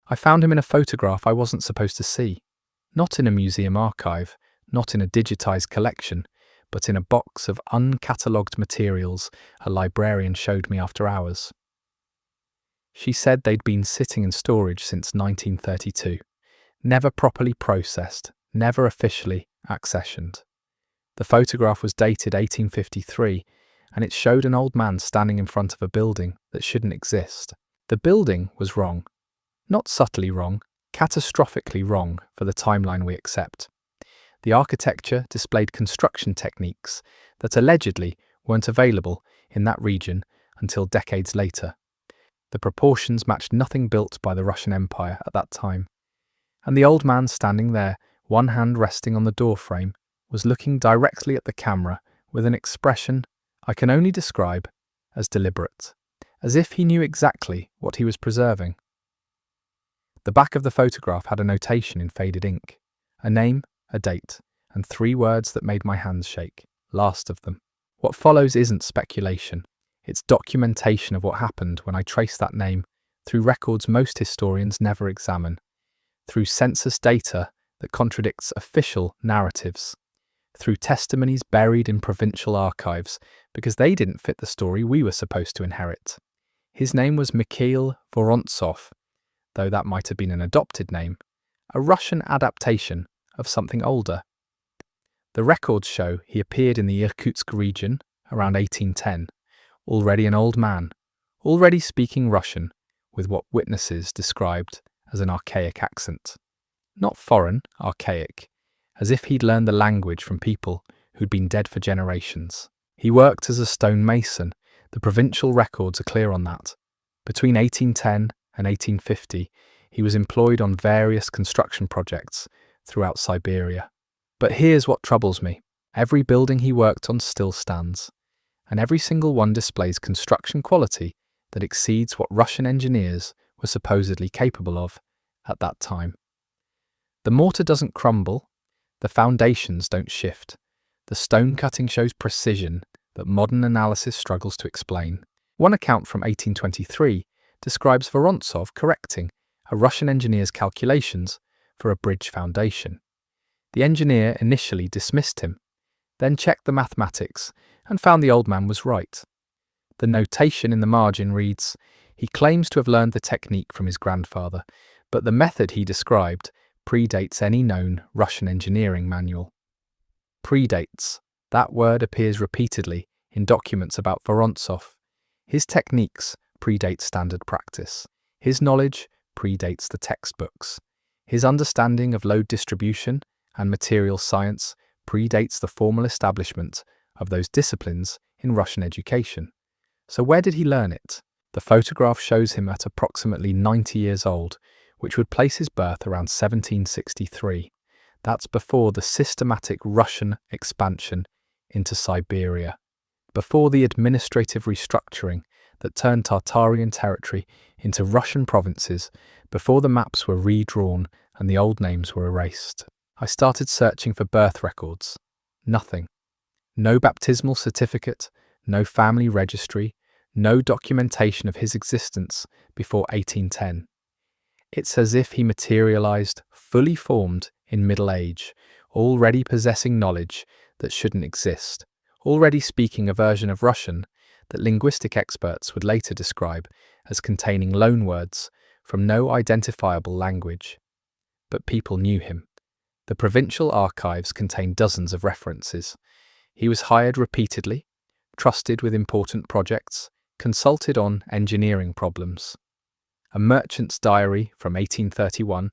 I found him in a photograph I wasn't supposed to see. Not in a museum archive, not in a digitized collection, but in a box of uncatalogued materials a librarian showed me after hours. She said they'd been sitting in storage since 1932, never properly processed, never officially accessioned. The photograph was dated 1853, and it showed an old man standing in front of a building that shouldn't exist. The building was wrong. Not subtly wrong, catastrophically wrong for the timeline we accept. The architecture displayed construction techniques that allegedly weren't available in that region until decades later. The proportions matched nothing built by the Russian Empire at that time. And the old man standing there, one hand resting on the doorframe, was looking directly at the camera with an expression I can only describe as deliberate, as if he knew exactly what he was preserving. The back of the photograph had a notation in faded ink, a name, a date, and 3 words that made my hands shake, last of them. What follows isn't speculation, it's documentation of what happened when I traced that name through records most historians never examine, through census data that contradicts official narratives, through testimonies buried in provincial archives because they didn't fit the story we were supposed to inherit. His name was Mikhail Vorontsov, though that might have been an adopted name, a Russian adaptation of something older. The records show he appeared in the Irkutsk region around 1810, already an old man, already speaking Russian with what witnesses described as an archaic accent. Not foreign, archaic, as if he'd learned the language from people who'd been dead for generations. He worked as a stonemason, the provincial records are clear on that. Between 1810 and 1850, he was employed on various construction projects throughout Siberia. But here's what troubles me. Every building he worked on still stands, and every single one displays construction quality that exceeds what Russian engineers were supposedly capable of at that time. The mortar doesn't crumble, the foundations don't shift. The stone cutting shows precision that modern analysis struggles to explain. One account from 1823 describes Vorontsov correcting a Russian engineer's calculations for a bridge foundation. The engineer initially dismissed him, then checked the mathematics and found the old man was right. The notation in the margin reads, he claims to have learned the technique from his grandfather, but the method he described predates any known Russian engineering manual. Predates. That word appears repeatedly in documents about Vorontsov. His techniques predate standard practice. His knowledge predates the textbooks. His understanding of load distribution and material science predates the formal establishment of those disciplines in Russian education. So where did he learn it? The photograph shows him at approximately 90 years old, which would place his birth around 1763. That's before the systematic Russian expansion into Siberia, before the administrative restructuring that turned Tartarian territory into Russian provinces, before the maps were redrawn and the old names were erased. I started searching for birth records. Nothing. No baptismal certificate, no family registry, no documentation of his existence before 1810. It's as if he materialized, fully formed in middle age, already possessing knowledge that shouldn't exist, already speaking a version of Russian that linguistic experts would later describe as containing loanwords from no identifiable language. But people knew him. The provincial archives contain dozens of references. He was hired repeatedly, trusted with important projects, consulted on engineering problems. A merchant's diary from 1831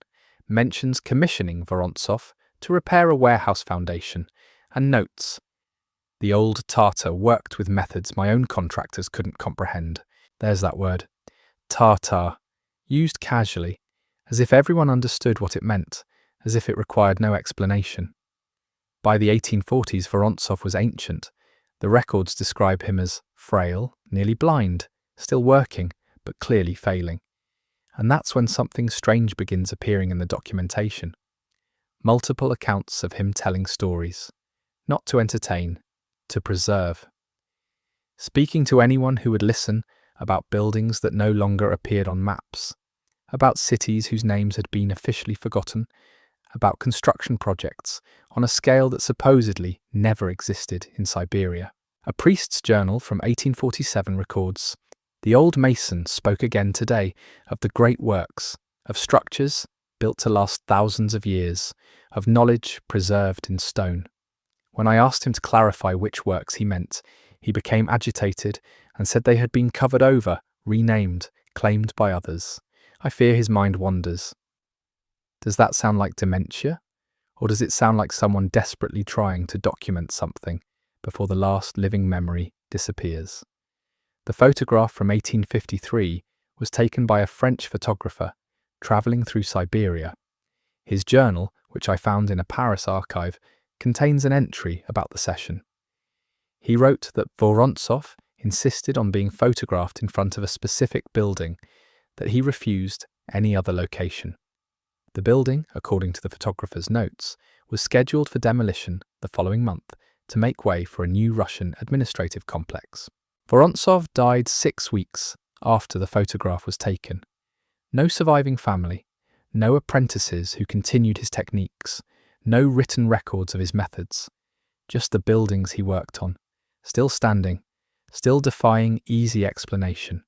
mentions commissioning Vorontsov to repair a warehouse foundation and notes, the old Tartar worked with methods my own contractors couldn't comprehend. There's that word. Tartar, used casually, as if everyone understood what it meant, as if it required no explanation. By the 1840s, Vorontsov was ancient. The records describe him as frail, nearly blind, still working, but clearly failing. And that's when something strange begins appearing in the documentation. Multiple accounts of him telling stories, not to entertain, to preserve. Speaking to anyone who would listen about buildings that no longer appeared on maps, about cities whose names had been officially forgotten, about construction projects on a scale that supposedly never existed in Siberia. A priest's journal from 1847 records, "The old mason spoke again today of the great works, of structures built to last thousands of years, of knowledge preserved in stone. When I asked him to clarify which works he meant, he became agitated and said they had been covered over, renamed, claimed by others. I fear his mind wanders." Does that sound like dementia? Or does it sound like someone desperately trying to document something before the last living memory disappears? The photograph from 1853 was taken by a French photographer travelling through Siberia. His journal, which I found in a Paris archive, contains an entry about the session. He wrote that Vorontsov insisted on being photographed in front of a specific building, that he refused any other location. The building, according to the photographer's notes, was scheduled for demolition the following month to make way for a new Russian administrative complex. Vorontsov died 6 weeks after the photograph was taken. No surviving family, no apprentices who continued his techniques, no written records of his methods, just the buildings he worked on, still standing, still defying easy explanation.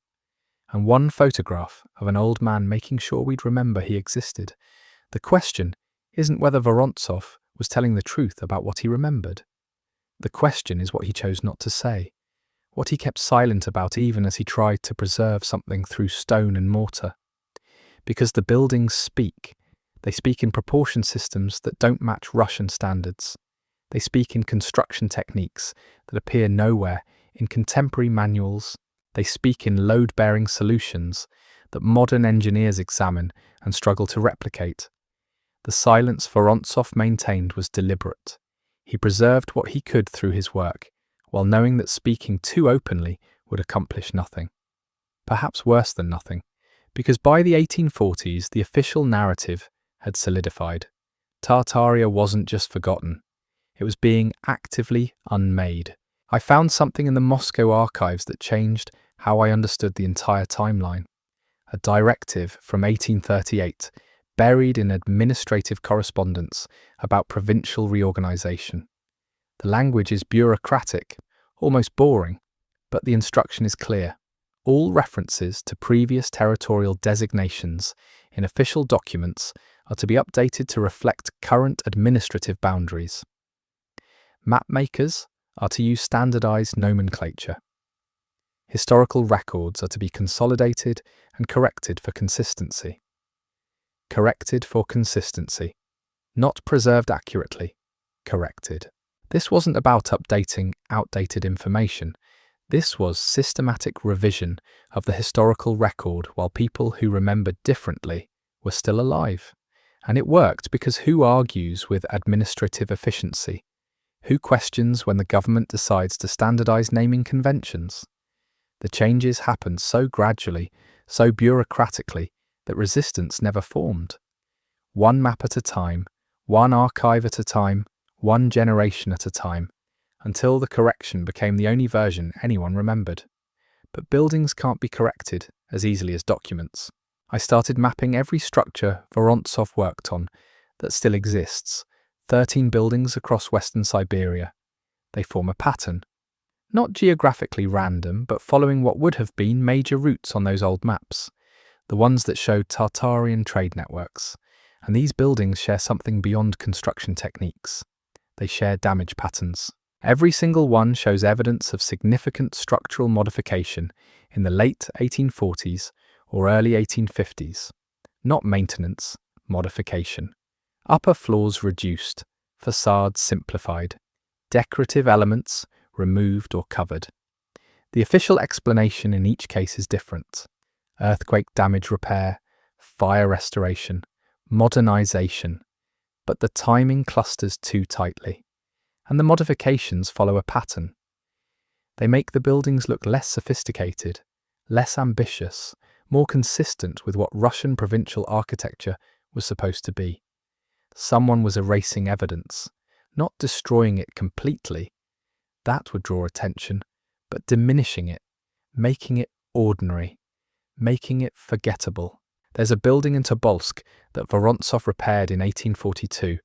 And one photograph of an old man making sure we'd remember he existed. The question isn't whether Vorontsov was telling the truth about what he remembered. The question is what he chose not to say, what he kept silent about even as he tried to preserve something through stone and mortar. Because the buildings speak. They speak in proportion systems that don't match Russian standards. They speak in construction techniques that appear nowhere in contemporary manuals. They speak in load-bearing solutions that modern engineers examine and struggle to replicate. The silence Vorontsov maintained was deliberate. He preserved what he could through his work, while knowing that speaking too openly would accomplish nothing. Perhaps worse than nothing, because by the 1840s the official narrative had solidified. Tartaria wasn't just forgotten, it was being actively unmade. I found something in the Moscow archives that changed how I understood the entire timeline. A directive from 1838, buried in administrative correspondence about provincial reorganization. The language is bureaucratic, almost boring, but the instruction is clear. All references to previous territorial designations in official documents are to be updated to reflect current administrative boundaries. Mapmakers are to use standardized nomenclature. Historical records are to be consolidated and corrected for consistency. Corrected for consistency. Not preserved accurately. Corrected. This wasn't about updating outdated information. This was systematic revision of the historical record while people who remembered differently were still alive. And it worked because who argues with administrative efficiency? Who questions when the government decides to standardize naming conventions? The changes happened so gradually, so bureaucratically, that resistance never formed. One map at a time, one archive at a time, one generation at a time, until the correction became the only version anyone remembered. But buildings can't be corrected as easily as documents. I started mapping every structure Vorontsov worked on that still exists, 13 buildings across Western Siberia. They form a pattern. Not geographically random, but following what would have been major routes on those old maps, the ones that showed Tartarian trade networks. And these buildings share something beyond construction techniques. They share damage patterns. Every single one shows evidence of significant structural modification in the late 1840s or early 1850s. Not maintenance, modification. Upper floors reduced, facades simplified, decorative elements removed or covered. The official explanation in each case is different. Earthquake damage repair, fire restoration, modernization. But the timing clusters too tightly, and the modifications follow a pattern. They make the buildings look less sophisticated, less ambitious, more consistent with what Russian provincial architecture was supposed to be. Someone was erasing evidence, not destroying it completely. That would draw attention, but diminishing it, making it ordinary, making it forgettable. There's a building in Tobolsk that Vorontsov repaired in 1842.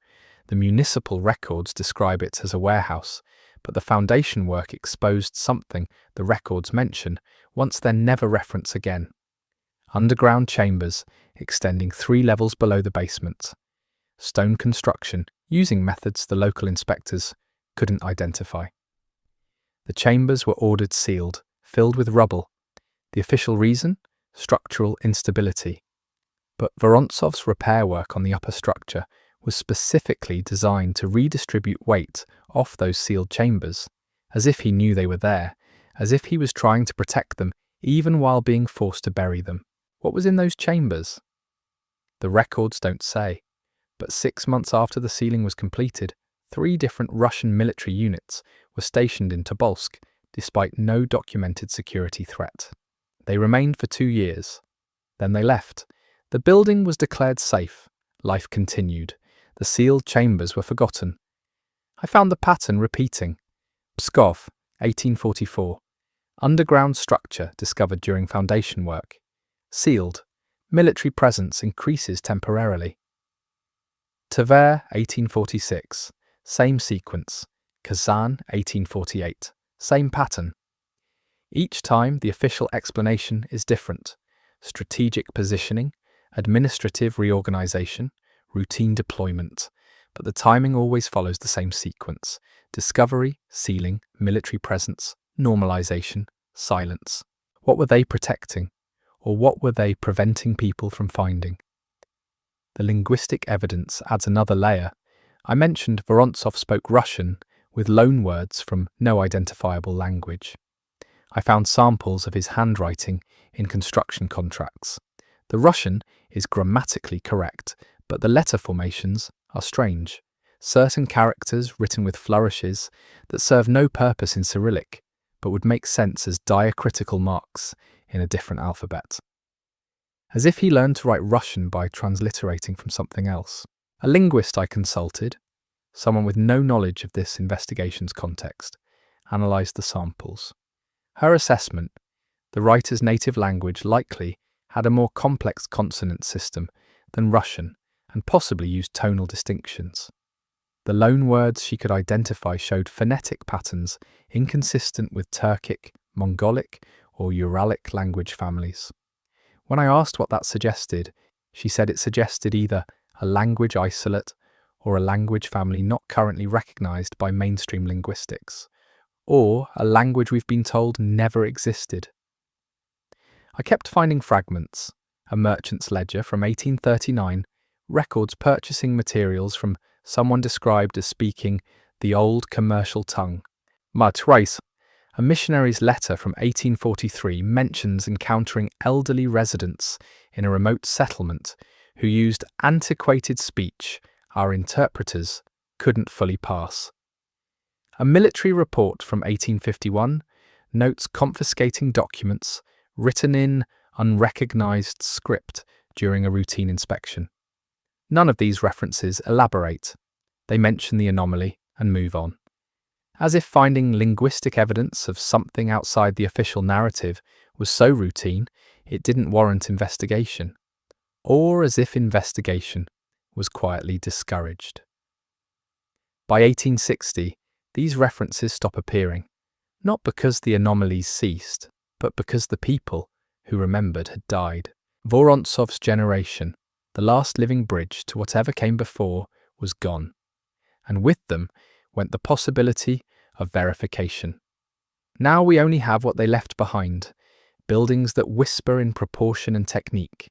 The municipal records describe it as a warehouse, but the foundation work exposed something the records mention, once then never reference again. Underground chambers extending 3 levels below the basement. Stone construction using methods the local inspectors couldn't identify. The chambers were ordered sealed, filled with rubble. The official reason? Structural instability. But Vorontsov's repair work on the upper structure was specifically designed to redistribute weight off those sealed chambers, as if he knew they were there, as if he was trying to protect them even while being forced to bury them. What was in those chambers? The records don't say, but 6 months after the sealing was completed, 3 different Russian military units were stationed in Tobolsk, despite no documented security threat. They remained for 2 years. Then they left. The building was declared safe. Life continued. The sealed chambers were forgotten. I found the pattern repeating. Pskov, 1844. Underground structure discovered during foundation work. Sealed. Military presence increases temporarily. Tver, 1846. Same sequence. Kazan, 1848. Same pattern. Each time the official explanation is different. Strategic positioning, administrative reorganization, routine deployment. But the timing always follows the same sequence. Discovery, sealing, military presence, normalization, silence. What were they protecting? Or what were they preventing people from finding? The linguistic evidence adds another layer. I mentioned Vorontsov spoke Russian with loan words from no identifiable language. I found samples of his handwriting in construction contracts. The Russian is grammatically correct, but the letter formations are strange. Certain characters written with flourishes that serve no purpose in Cyrillic, but would make sense as diacritical marks in a different alphabet. As if he learned to write Russian by transliterating from something else. A linguist I consulted, someone with no knowledge of this investigation's context, analysed the samples. Her assessment, the writer's native language likely had a more complex consonant system than Russian and possibly used tonal distinctions. The loan words she could identify showed phonetic patterns inconsistent with Turkic, Mongolic, or Uralic language families. When I asked what that suggested, she said it suggested either a language isolate or a language family not currently recognized by mainstream linguistics, or a language we've been told never existed. I kept finding fragments, a merchant's ledger from 1839, records purchasing materials from someone described as speaking the old commercial tongue. Matreis, a missionary's letter from 1843 mentions encountering elderly residents in a remote settlement who used antiquated speech our interpreters couldn't fully pass. A military report from 1851 notes confiscating documents written in unrecognized script during a routine inspection. None of these references elaborate. They mention the anomaly and move on. As if finding linguistic evidence of something outside the official narrative was so routine it didn't warrant investigation, or as if investigation was quietly discouraged. By 1860, these references stop appearing, not because the anomalies ceased, but because the people who remembered had died. Vorontsov's generation, the last living bridge to whatever came before, was gone, and with them went the possibility of verification. Now we only have what they left behind, buildings that whisper in proportion and technique,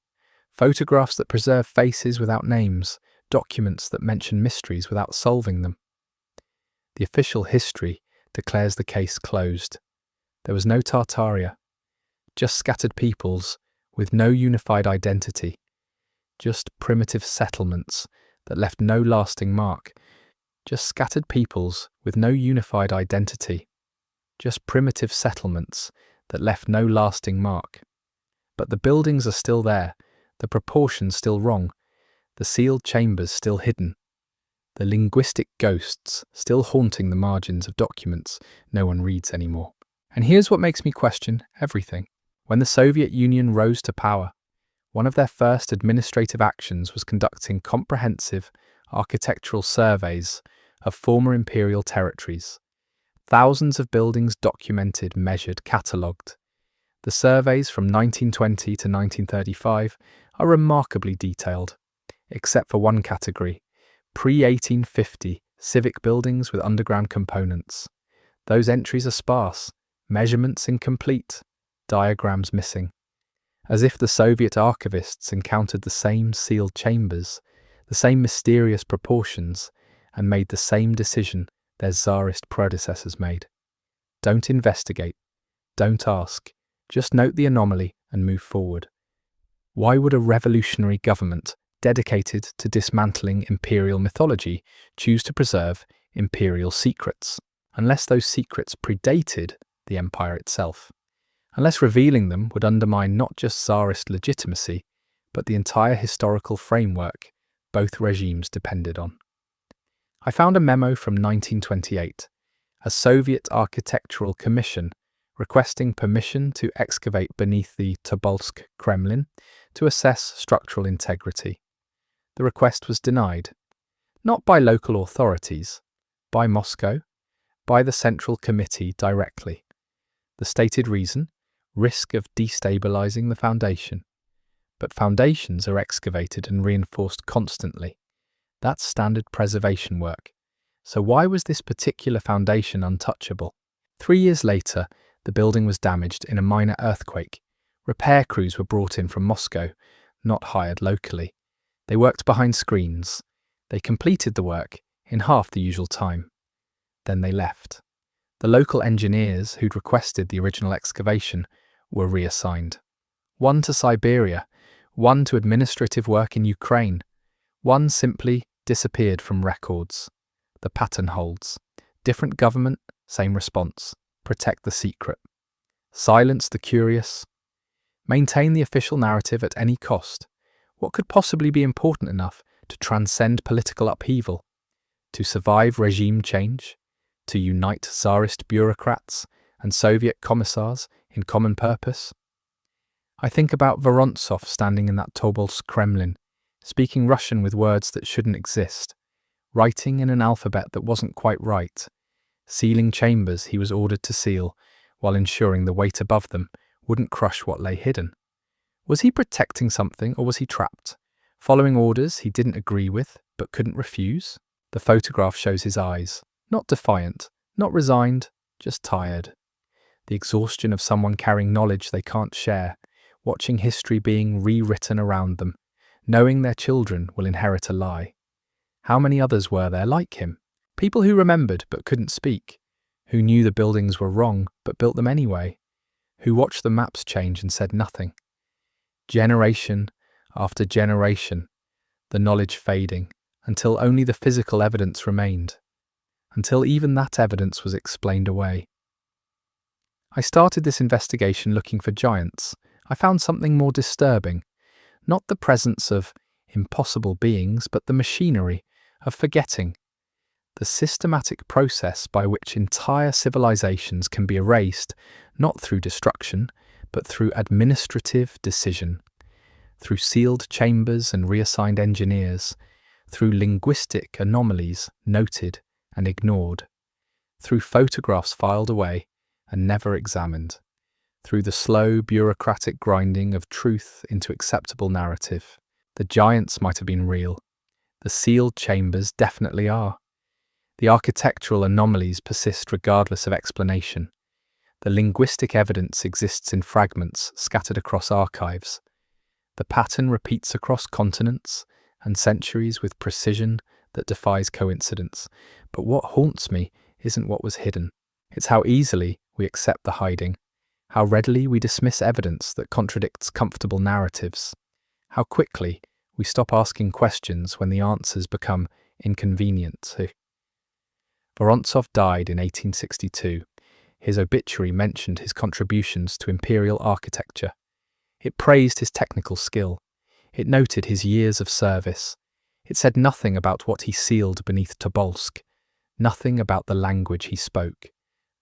photographs that preserve faces without names, documents that mention mysteries without solving them. The official history declares the case closed. There was no Tartaria, just scattered peoples with no unified identity, just primitive settlements that left no lasting mark, just scattered peoples with no unified identity, just primitive settlements that left no lasting mark. But the buildings are still there, the proportions still wrong, the sealed chambers still hidden, the linguistic ghosts still haunting the margins of documents no one reads anymore. And here's what makes me question everything. When the Soviet Union rose to power, One of their first administrative actions was conducting comprehensive architectural surveys of former imperial territories. Thousands of buildings documented, measured, catalogued. The surveys from 1920 to 1935 are remarkably detailed, except for one category: pre-1850 civic buildings with underground components. Those entries are sparse, measurements incomplete, diagrams missing. As if the Soviet archivists encountered the same sealed chambers, the same mysterious proportions, and made the same decision their Tsarist predecessors made. Don't investigate, don't ask, just note the anomaly and move forward. Why would a revolutionary government dedicated to dismantling imperial mythology choose to preserve imperial secrets, unless those secrets predated the empire itself? Unless revealing them would undermine not just Tsarist legitimacy, but the entire historical framework both regimes depended on. I found a memo from 1928, a Soviet architectural commission requesting permission to excavate beneath the Tobolsk Kremlin to assess structural integrity. The request was denied, not by local authorities, by Moscow, by the Central Committee directly. The stated reason: risk of destabilizing the foundation. But foundations are excavated and reinforced constantly. That's standard preservation work. So why was this particular foundation untouchable? 3 years later, the building was damaged in a minor earthquake. Repair crews were brought in from Moscow, not hired locally. They worked behind screens. They completed the work in half the usual time. Then they left. The local engineers who'd requested the original excavation were reassigned. One to Siberia, one to administrative work in Ukraine. One simply disappeared from records. The pattern holds. Different government, same response. Protect the secret. Silence the curious. Maintain the official narrative at any cost. What could possibly be important enough to transcend political upheaval? To survive regime change? To unite Tsarist bureaucrats and Soviet commissars in common purpose? I think about Vorontsov standing in that Tobolsk Kremlin, speaking Russian with words that shouldn't exist, writing in an alphabet that wasn't quite right, sealing chambers he was ordered to seal while ensuring the weight above them wouldn't crush what lay hidden. Was he protecting something, or was he trapped, following orders he didn't agree with but couldn't refuse? The photograph shows his eyes, not defiant, not resigned, just tired. The exhaustion of someone carrying knowledge they can't share, watching history being rewritten around them, knowing their children will inherit a lie. How many others were there like him? People who remembered but couldn't speak, who knew the buildings were wrong but built them anyway, who watched the maps change and said nothing. Generation after generation, the knowledge fading, until only the physical evidence remained, until even that evidence was explained away. I started this investigation looking for giants. I found something more disturbing, not the presence of impossible beings, but the machinery of forgetting, the systematic process by which entire civilizations can be erased, not through destruction, but through administrative decision, through sealed chambers and reassigned engineers, through linguistic anomalies noted and ignored, through photographs filed away and never examined, through the slow bureaucratic grinding of truth into acceptable narrative. The giants might have been real. The sealed chambers definitely are. The architectural anomalies persist regardless of explanation. The linguistic evidence exists in fragments scattered across archives. The pattern repeats across continents and centuries with precision that defies coincidence. But what haunts me isn't what was hidden. It's how easily we accept the hiding, how readily we dismiss evidence that contradicts comfortable narratives, how quickly we stop asking questions when the answers become inconvenient. Vorontsov died in 1862. His obituary mentioned his contributions to imperial architecture. It praised his technical skill. It noted his years of service. It said nothing about what he sealed beneath Tobolsk, nothing about the language he spoke,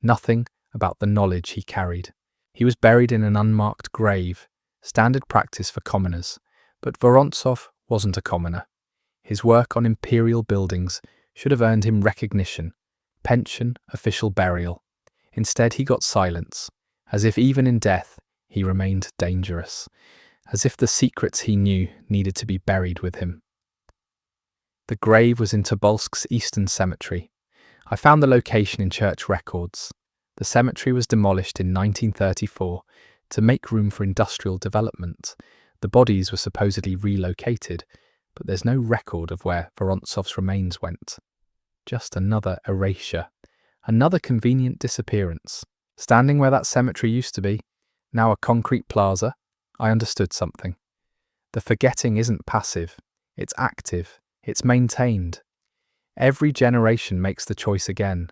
nothing about the knowledge he carried. He was buried in an unmarked grave, standard practice for commoners. But Vorontsov wasn't a commoner. His work on imperial buildings should have earned him recognition, pension, official burial. Instead, he got silence, as if even in death he remained dangerous, as if the secrets he knew needed to be buried with him. The grave was in Tobolsk's eastern cemetery. I found the location in church records. The cemetery was demolished in 1934 to make room for industrial development. The bodies were supposedly relocated, but there's no record of where Vorontsov's remains went. Just another erasure, another convenient disappearance. Standing where that cemetery used to be, now a concrete plaza, I understood something. The forgetting isn't passive, it's active, it's maintained. Every generation makes the choice again.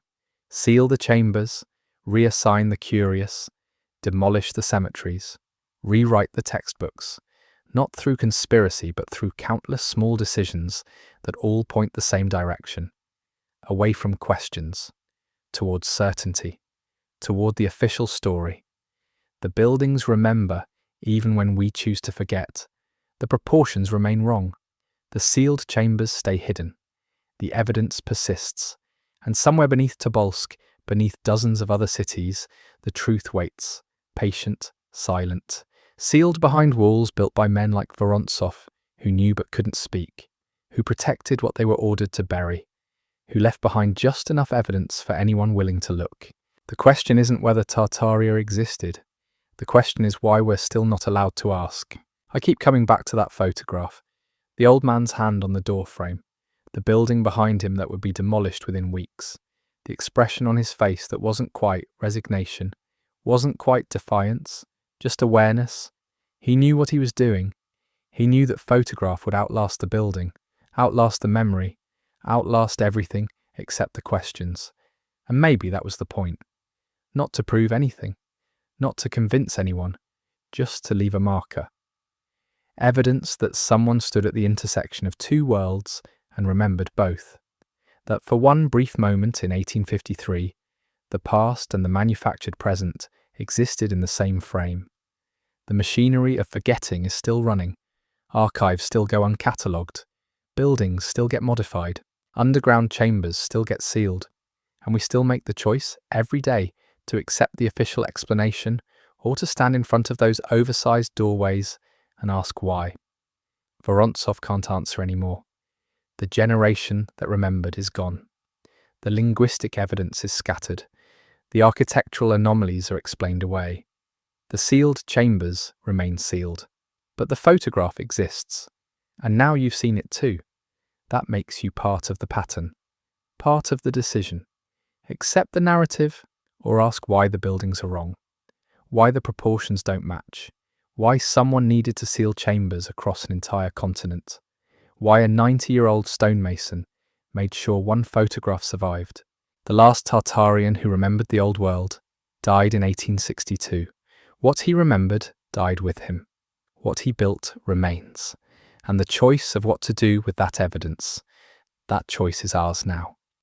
Seal the chambers, reassign the curious, demolish the cemeteries, rewrite the textbooks, not through conspiracy but through countless small decisions that all point the same direction, away from questions, towards certainty, toward the official story. The buildings remember even when we choose to forget. The proportions remain wrong. The sealed chambers stay hidden. The evidence persists. And somewhere beneath Tobolsk, beneath dozens of other cities, the truth waits, patient, silent, sealed behind walls built by men like Vorontsov, who knew but couldn't speak, who protected what they were ordered to bury, who left behind just enough evidence for anyone willing to look. The question isn't whether Tartaria existed. The question is why we're still not allowed to ask. I keep coming back to that photograph. The old man's hand on the doorframe, the building behind him that would be demolished within weeks, the expression on his face that wasn't quite resignation, wasn't quite defiance, just awareness. He knew what he was doing. He knew that photograph would outlast the building, outlast the memory, outlast everything except the questions. And maybe that was the point. Not to prove anything, not to convince anyone, just to leave a marker. Evidence that someone stood at the intersection of two worlds and remembered both. That for one brief moment in 1853, the past and the manufactured present existed in the same frame. The machinery of forgetting is still running. Archives still go uncatalogued. Buildings still get modified. Underground chambers still get sealed. And we still make the choice every day to accept the official explanation or to stand in front of those oversized doorways and ask why. Vorontsov can't answer anymore. The generation that remembered is gone. The linguistic evidence is scattered. The architectural anomalies are explained away. The sealed chambers remain sealed. But the photograph exists. And now you've seen it too. That makes you part of the pattern, part of the decision. Accept the narrative or ask why the buildings are wrong, why the proportions don't match, why someone needed to seal chambers across an entire continent, why a 90-year-old stonemason made sure one photograph survived. The last Tartarian who remembered the old world died in 1862. What he remembered died with him. What he built remains. And the choice of what to do with that evidence, that choice is ours now.